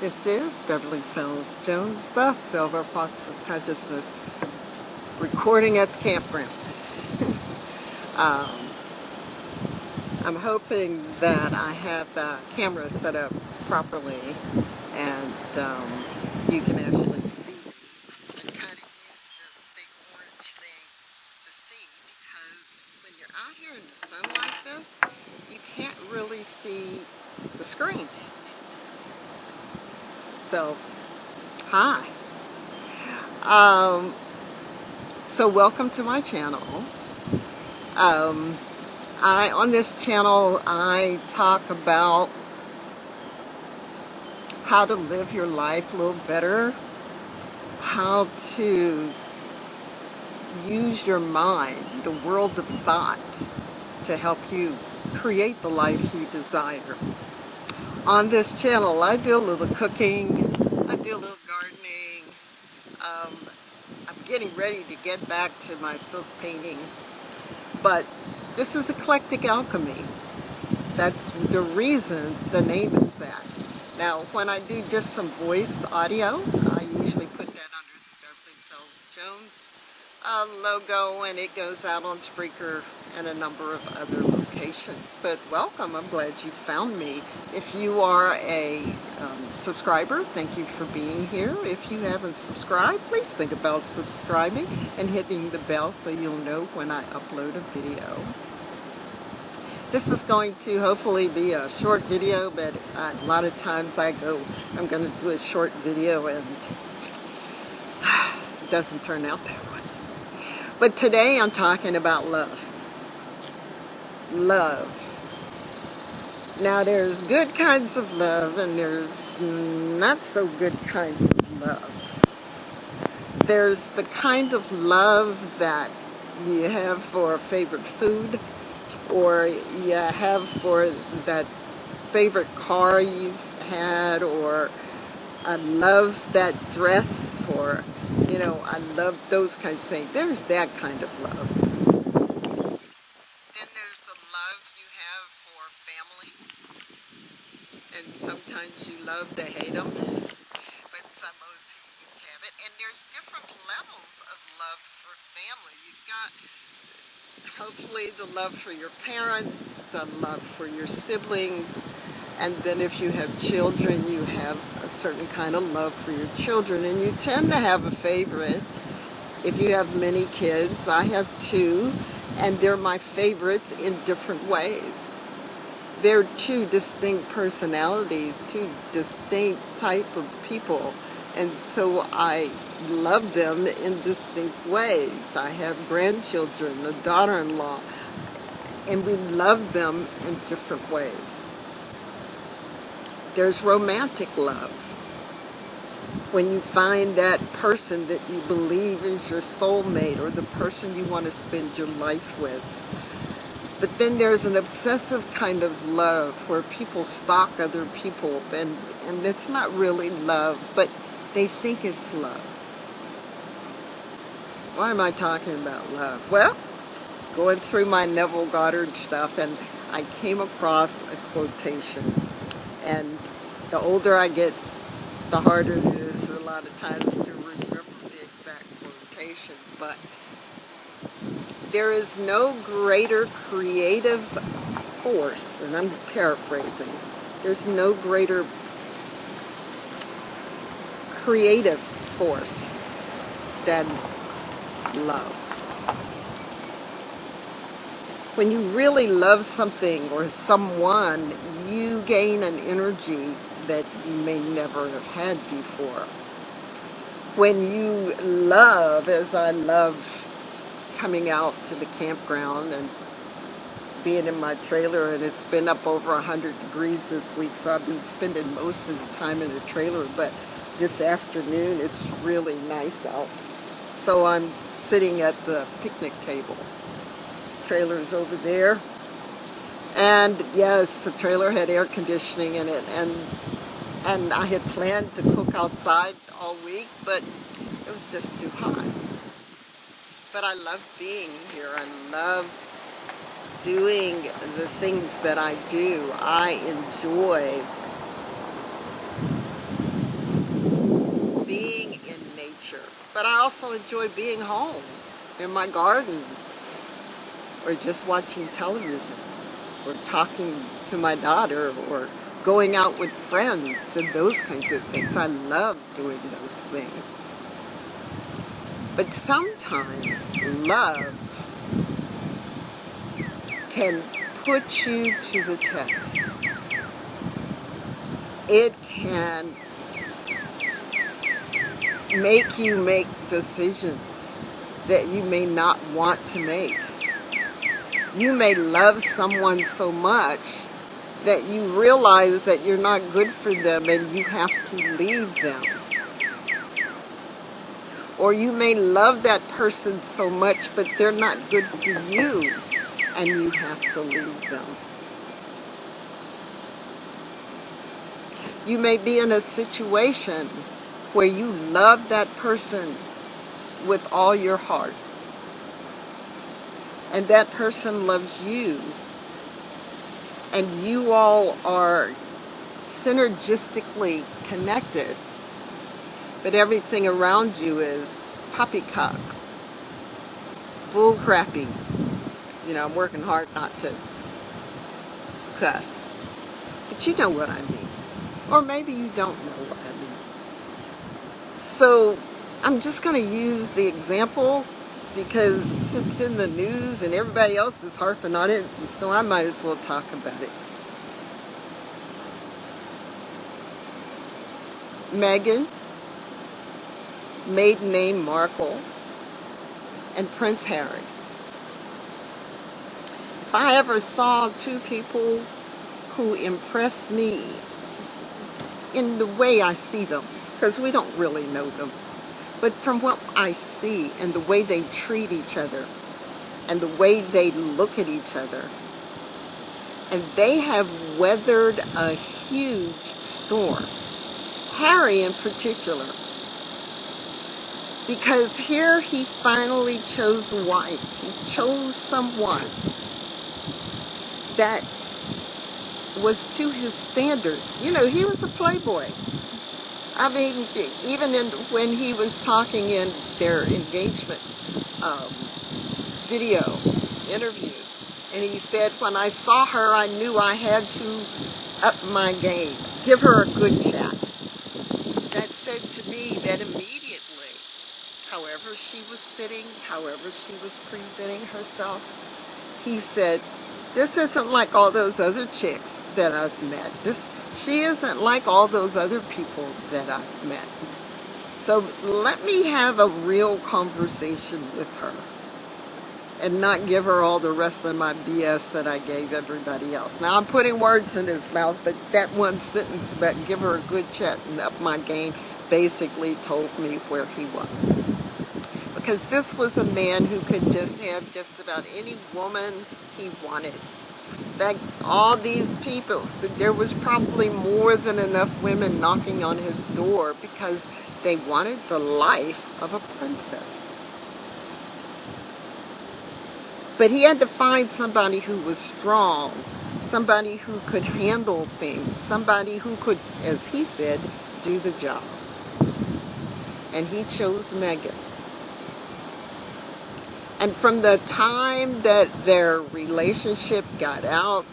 This is Beverly Fells Jones, the Silver Fox of Consciousness, recording at the campground. I'm hoping that I have the camera set up properly and you can actually see me. I kind of use this big orange thing to see because when you're out here in the sun like this, you can't really see the screen. So, hi. So welcome to my channel. On this channel, I talk about how to live your life a little better, how to use your mind, the world of thought, to help you create the life you desire. On this channel, I do a little cooking, I do a little gardening. I'm getting ready to get back to my silk painting, but this is eclectic alchemy. That's the reason the name is that. Now, when I do just some voice audio, I usually put that under the Beverly Fells Jones logo, and it goes out on Spreaker and a number of other locations. But welcome, I'm glad you found me. If you are a subscriber, thank you for being here. If you haven't subscribed, please think about subscribing and hitting the bell so you'll know when I upload a video. This is going to hopefully be a short video, but a lot of times I'm going to do a short video and it doesn't turn out that way. But today I'm talking about love. Love. Now there's good kinds of love and there's not so good kinds of love. There's the kind of love that you have for a favorite food, or you have for that favorite car you've had, or I love that dress, or, you know, I love those kinds of things. There's that kind of love. Then there's the love you have for family, and sometimes you love to hate them, but some of you have it. And there's different levels of love for family. You've got hopefully the love for your parents, the love for your siblings, and then if you have children, you have a certain kind of love for your children, and you tend to have a favorite. If you have many kids, I have two, and they're my favorites in different ways. They're two distinct personalities, two distinct type of people, and so I love them in distinct ways. I have grandchildren, a daughter-in-law, and we love them in different ways. There's romantic love. When you find that person that you believe is your soulmate or the person you want to spend your life with. But then there's an obsessive kind of love where people stalk other people, and it's not really love, but they think it's love. Why am I talking about love? Well, going through my Neville Goddard stuff, and I came across a quotation. And the older I get, the harder it is a lot of times to remember the exact quotation. But there is no greater creative force, and I'm paraphrasing, there's no greater creative force than love. When you really love something or someone, you gain an energy that you may never have had before. When you love, as I love coming out to the campground and being in my trailer, and it's been up over 100 degrees this week, so I've been spending most of the time in the trailer, but this afternoon it's really nice out. So I'm sitting at the picnic table. Trailer's over there, and yes, the trailer had air conditioning in it, and I had planned to cook outside all week, but it was just too hot. But I love being here. I love doing the things that I do. I enjoy nature, but I also enjoy being home in my garden, or just watching television, or talking to my daughter, or going out with friends and those kinds of things. I love doing those things. But sometimes love can put you to the test. It can make you make decisions that you may not want to make. You may love someone so much that you realize that you're not good for them and you have to leave them. Or you may love that person so much, but they're not good for you and you have to leave them. You may be in a situation where you love that person with all your heart, and that person loves you, and you all are synergistically connected, but everything around you is poppycock, bull crappy. You know, I'm working hard not to cuss, but you know what I mean. Or maybe you don't know what I mean. So I'm just going to use the example because it's in the news and everybody else is harping on it, so I might as well talk about it. Meghan, maiden name Markle, and Prince Harry. If I ever saw two people who impress me in the way I see them, because we don't really know them, but from what I see and the way they treat each other and the way they look at each other, and they have weathered a huge storm. Harry in particular, because here he finally chose a wife. He chose someone that was to his standards. You know, he was a playboy. I mean, even when he was talking in their engagement video interview, and he said, when I saw her, I knew I had to up my game, give her a good chat. That said to me that immediately, however she was sitting, however she was presenting herself, he said, this isn't like all those other chicks that I've met. She isn't like all those other people that I've met. So let me have a real conversation with her and not give her all the rest of my BS that I gave everybody else. Now I'm putting words in his mouth, but that one sentence about give her a good chat and up my game basically told me where he was. Because this was a man who could just have just about any woman he wanted. In fact, all these people, there was probably more than enough women knocking on his door because they wanted the life of a princess. But he had to find somebody who was strong, somebody who could handle things, somebody who could, as he said, do the job. And he chose Meghan. And from the time that their relationship got out,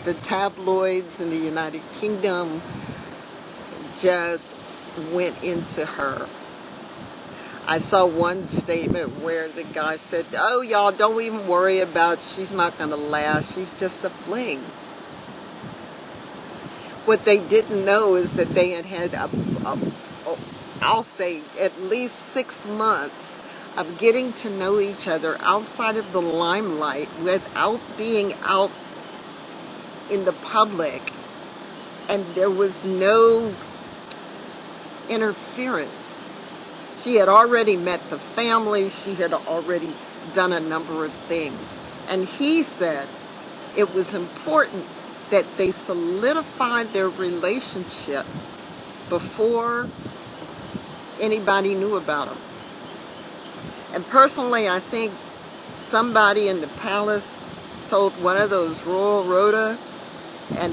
the tabloids in the United Kingdom just went into her. I saw one statement where the guy said, oh, y'all, don't even worry about, she's not going to last. She's just a fling. What they didn't know is that they had had, I'll say, at least 6 months of getting to know each other outside of the limelight without being out in the public, and there was no interference. She had already met the family, she had already done a number of things, and he said it was important that they solidified their relationship before anybody knew about them. And personally, I think somebody in the palace told one of those royal rota, and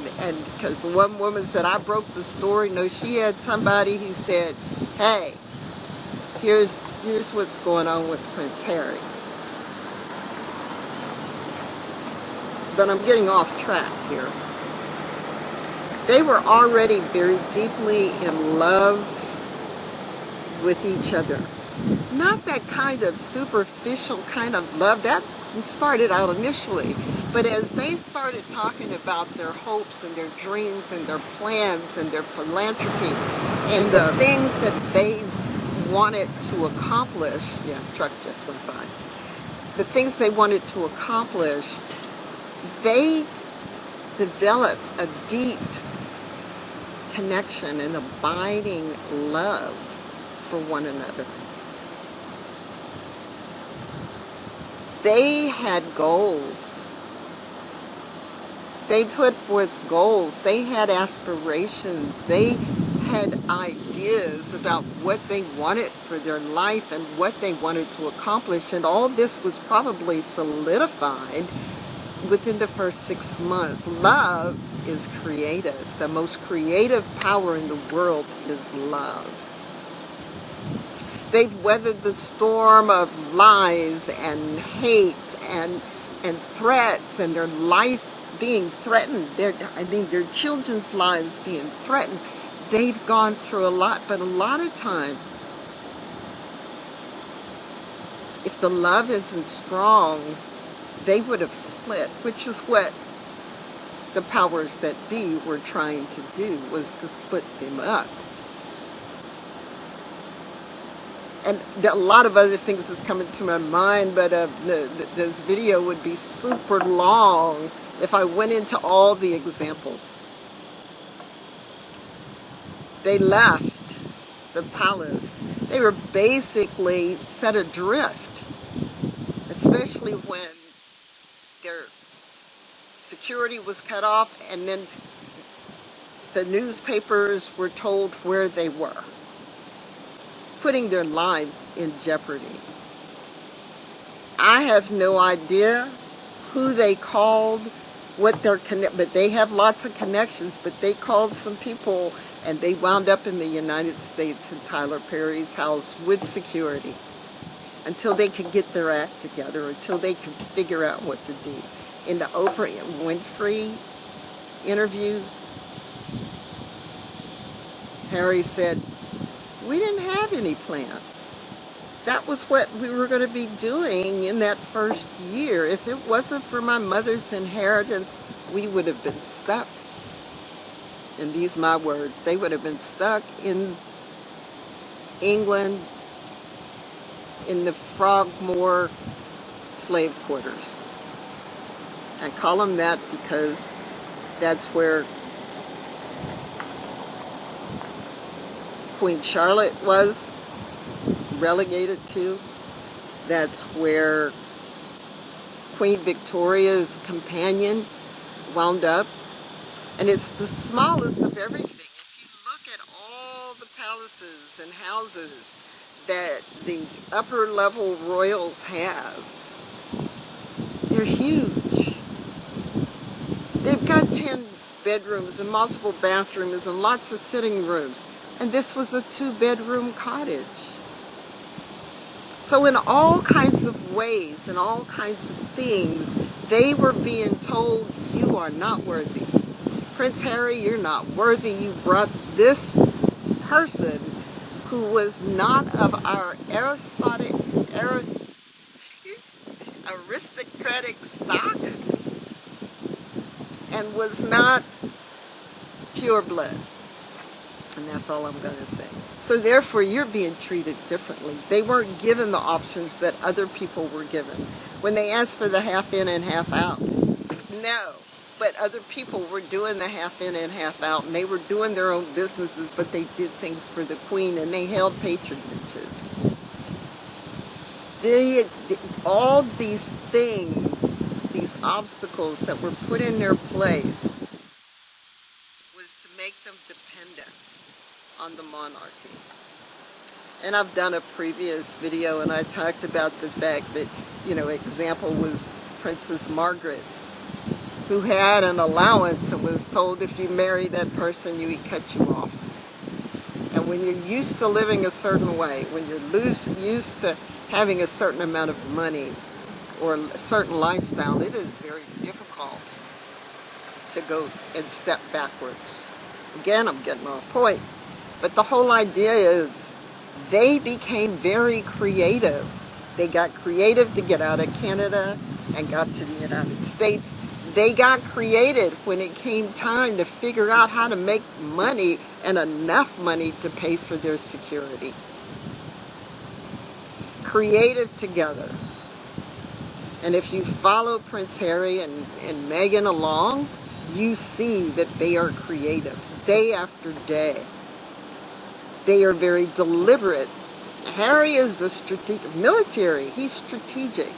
because one woman said, I broke the story. No, she had somebody who said, hey, Here's what's going on with Prince Harry. But I'm getting off track here. They were already very deeply in love with each other. Not that kind of superficial kind of love that started out initially, but as they started talking about their hopes and their dreams and their plans and their philanthropy and the things that they wanted to accomplish, yeah, truck just went by, the things they wanted to accomplish, they developed a deep connection and abiding love for one another. They had goals. They put forth goals. They had aspirations. They had ideas about what they wanted for their life and what they wanted to accomplish. And all this was probably solidified within the first 6 months. Love is creative. The most creative power in the world is love. They've weathered the storm of lies and hate and threats and their life being threatened. Their children's lives being threatened. They've gone through a lot, but a lot of times, if the love isn't strong, they would have split, which is what the powers that be were trying to do, was to split them up. And a lot of other things is coming to my mind, but this video would be super long if I went into all the examples. They left the palace. They were basically set adrift, especially when their security was cut off and then the newspapers were told where they were, putting their lives in jeopardy. I have no idea who they called, what their but they have lots of connections, but they called some people and they wound up in the United States in Tyler Perry's house with security until they could get their act together, until they could figure out what to do. In the Oprah Winfrey interview, Harry said, "We didn't have any plans. That was what we were going to be doing in that first year. If it wasn't for my mother's inheritance, we would have been stuck." And these are my words. They would have been stuck in England in the Frogmore slave quarters. I call them that because that's where Queen Charlotte was relegated to. That's where Queen Victoria's companion wound up. And it's the smallest of everything. If you look at all the palaces and houses that the upper level royals have, they're huge. They've got 10 bedrooms and multiple bathrooms and lots of sitting rooms. And this was a 2-bedroom cottage. So in all kinds of ways and all kinds of things, they were being told, you are not worthy. Prince Harry, you're not worthy. You brought this person who was not of our aristocratic stock and was not pure blood. And that's all I'm going to say. So therefore, you're being treated differently. They weren't given the options that other people were given. When they asked for the half in and half out, no. But other people were doing the half in and half out, and they were doing their own businesses, but they did things for the Queen, and they held patronages. All these things, these obstacles that were put in their place, was to make them dependent on the monarchy. And I've done a previous video, and I talked about the fact that, example was Princess Margaret, who had an allowance and was told if you marry that person, he'd cut you off. And when you're used to living a certain way, when you're used to having a certain amount of money or a certain lifestyle, it is very difficult to go and step backwards. Again, I'm getting off point. But the whole idea is they became very creative. They got creative to get out of Canada and got to the United States. They got creative when it came time to figure out how to make money and enough money to pay for their security. Creative together. And if you follow Prince Harry and Meghan along, you see that they are creative day after day. They are very deliberate. Harry is a strategic military. He's strategic.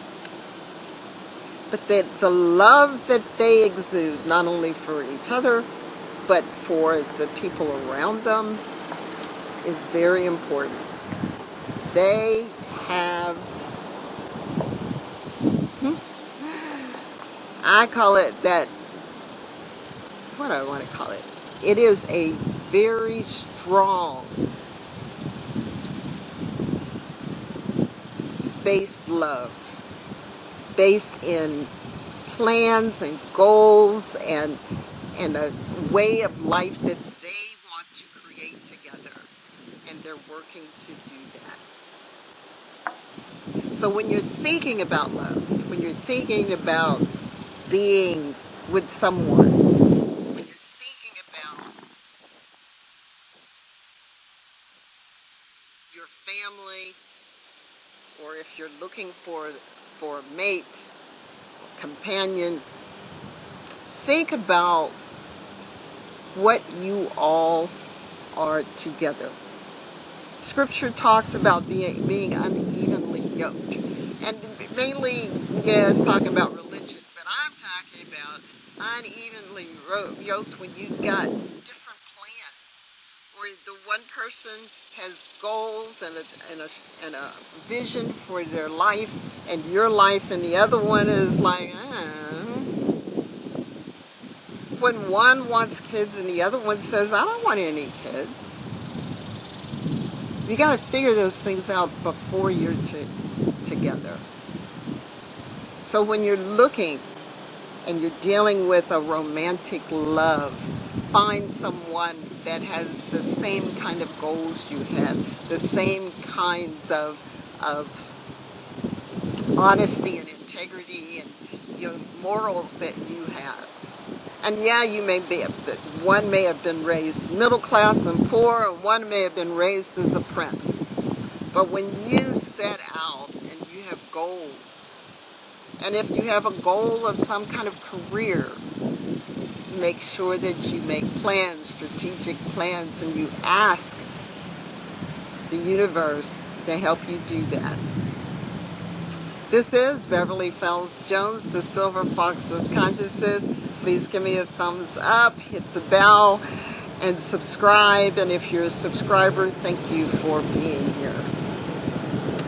But the love that they exude, not only for each other, but for the people around them, is very important. They have, I call it that, what do I want to call it? It is a very strong based love, based in plans and goals and a way of life that they want to create together, and they're working to do that. So when you're thinking about love, when you're thinking about being with someone, when you're thinking about your family, or if you're looking for a mate, companion, think about what you all are together. Scripture talks about being unevenly yoked. And mainly, yeah, it's talking about religion, but I'm talking about unevenly yoked when you've got different plans, where the one person has goals and a vision for their life and your life, and the other one is like, when one wants kids and the other one says, I don't want any kids. You got to figure those things out before you're together. So when you're looking and you're dealing with a romantic love, find someone that has the same kind of goals you have, the same kinds of honesty and integrity and morals that you have. And yeah, you may be, one may have been raised middle class and poor, and one may have been raised as a prince. But when you set out and you have goals, and if you have a goal of some kind of career, make sure that you make plans, strategic plans, and you ask the universe to help you do that. This is Beverly Fells Jones, the Silver Fox of Consciousness. Please give me a thumbs up, hit the bell, and subscribe. And if you're a subscriber, thank you for being here.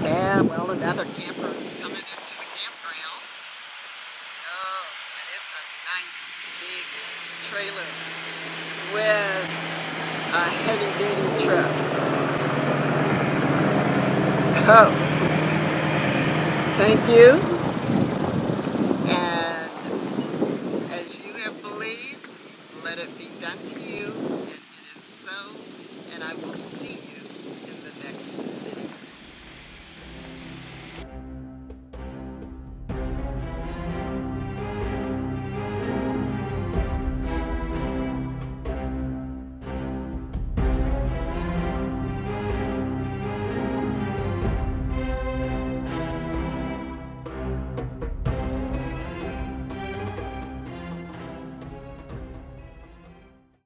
And well, another camper is coming into the campground. Oh, and it's a nice big trailer with a heavy-duty truck. So, thank you. And as you have believed, let it be done to you. And it is so. And I will see you